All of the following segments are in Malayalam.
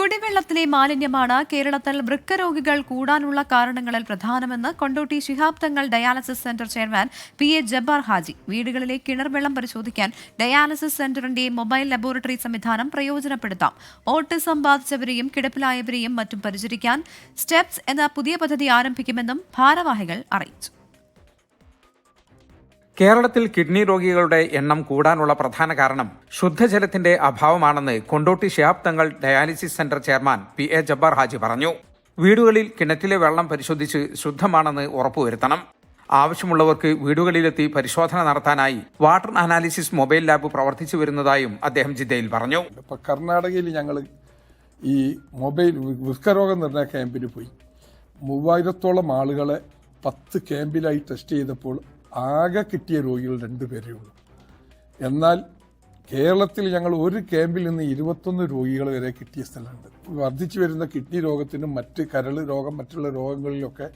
കുടിവെള്ളത്തിലെ മാലിന്യമാണ് കേരളത്തിൽ വൃക്കരോഗികൾ കൂടാനുള്ള കാരണങ്ങളിൽ പ്രധാനമെന്ന് Kondotty Shihab Thangal dialysis centre chairman PA Jabbar Haji. വീടുകളിലെ കിണർ വെള്ളം പരിശോധിക്കാൻ ഡയാലിസിസ് സെന്ററിന്റെ മൊബൈൽ ലബോറട്ടറി സംവിധാനം പ്രയോജനപ്പെടുത്താം. ഓട്ടിസം ബാധിച്ചവരെയും കിടപ്പിലായവരെയും മറ്റും പരിചരിക്കാൻ സ്റ്റെപ്സ് എന്ന പുതിയ പദ്ധതി ആരംഭിക്കുമെന്നും ഭാരവാഹികൾ അറിയിച്ചു. കേരളത്തിൽ കിഡ്നി രോഗികളുടെ എണ്ണം കൂടാനുള്ള പ്രധാന കാരണം ശുദ്ധജലത്തിന്റെ അഭാവമാണെന്ന് Kondotty Shihab Thangal dialysis centre chairman PA Jabbar Haji പറഞ്ഞു. വീടുകളിൽ കിണറ്റിലെ വെള്ളം പരിശോധിച്ച് ശുദ്ധമാണെന്ന് ഉറപ്പുവരുത്തണം. ആവശ്യമുള്ളവർക്ക് വീടുകളിലെത്തി പരിശോധന നടത്താനായി വാട്ടർ അനാലിസിസ് മൊബൈൽ ലാബ് പ്രവർത്തിച്ചു വരുന്നതായും അദ്ദേഹം ജിദ്ദയിൽ പറഞ്ഞു. കർണാടകയിൽ ഞങ്ങൾ ഈ മൊബൈൽ വൃക്കരോഗ നിർണയ ക്യാമ്പിന് പോയി. 3000-ഓളം ആളുകളെ 10 ക്യാമ്പിലായി ടെസ്റ്റ് ചെയ്തപ്പോൾ ആകെ കിട്ടിയ രോഗികൾ 2 പേരേ ഉള്ളൂ. എന്നാൽ കേരളത്തിൽ ഞങ്ങൾ ഒരു ക്യാമ്പിൽ നിന്ന് 21 രോഗികൾ വരെ കിട്ടിയ സ്ഥലമുണ്ട്. വർദ്ധിച്ചു വരുന്ന കിഡ്നി രോഗത്തിനും മറ്റ് കരൾ രോഗം മറ്റുള്ള രോഗങ്ങളിലൊക്കെ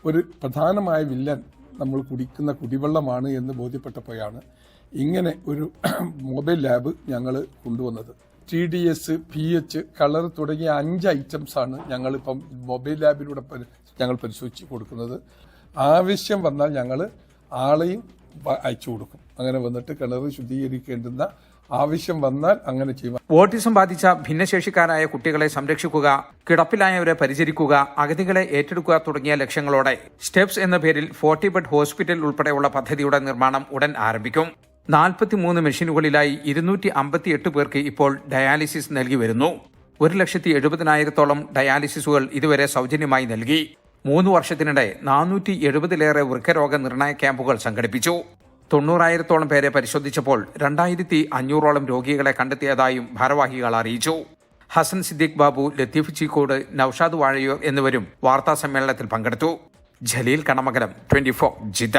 ഒരു പ്രധാനമായ വില്ലൻ നമ്മൾ കുടിക്കുന്ന കുടിവെള്ളമാണ് എന്ന് ബോധ്യപ്പെട്ടപ്പോഴാണ് ഇങ്ങനെ ഒരു മൊബൈൽ ലാബ് ഞങ്ങൾ കൊണ്ടുവന്നത്. TDS, pH, കളർ തുടങ്ങിയ 5 ഐറ്റംസാണ് ഞങ്ങളിപ്പം മൊബൈൽ ലാബിലൂടെ ഞങ്ങൾ പരിശോധിച്ച് കൊടുക്കുന്നത്. ആവശ്യം വന്നാൽ ഞങ്ങൾ ആളെയും അയച്ചു കൊടുക്കും. അങ്ങനെ വന്നിട്ട് കിണർ ശുദ്ധീകരിക്കേണ്ടുന്ന ആവശ്യം വന്നാൽ അങ്ങനെ ചെയ്യും. ഓട്ടിസം ബാധിച്ച ഭിന്നശേഷിക്കാരായ കുട്ടികളെ സംരക്ഷിക്കുക, കിടപ്പിലായവരെ പരിചരിക്കുക, അഗതികളെ ഏറ്റെടുക്കുക തുടങ്ങിയ ലക്ഷ്യങ്ങളോടെ സ്റ്റെപ്സ് എന്ന പേരിൽ 40 ബെഡ് ഹോസ്പിറ്റൽ ഉൾപ്പെടെയുള്ള പദ്ധതിയുടെ നിർമ്മാണം ഉടൻ ആരംഭിക്കും. 43 മെഷീനുകളിലായി 258 പേർക്ക് ഇപ്പോൾ ഡയാലിസിസ് നൽകി വരുന്നു. 1,70,000-ഓളം ഡയാലിസിസുകൾ ഇതുവരെ സൗജന്യമായി നൽകി. 3 വർഷത്തിനിടെ 470-ലേറെ വൃക്കരോഗ നിർണയ ക്യാമ്പുകൾ സംഘടിപ്പിച്ചു. 90,000-ഓളം പേരെ പരിശോധിച്ചപ്പോൾ 2,500-ഓളം രോഗികളെ കണ്ടെത്തിയതായും ഭാരവാഹികൾ അറിയിച്ചു. ഹസൻ സിദ്ദീഖ് ബാബു, ലത്തീഫ് ചീക്കോട്, നൌഷാദ് വാഴയൂർ എന്നിവരും വാർത്താ സമ്മേളനത്തിൽ പങ്കെടുത്തു. ജലീൽ കണമകലം, 24 ജിദ്ദ.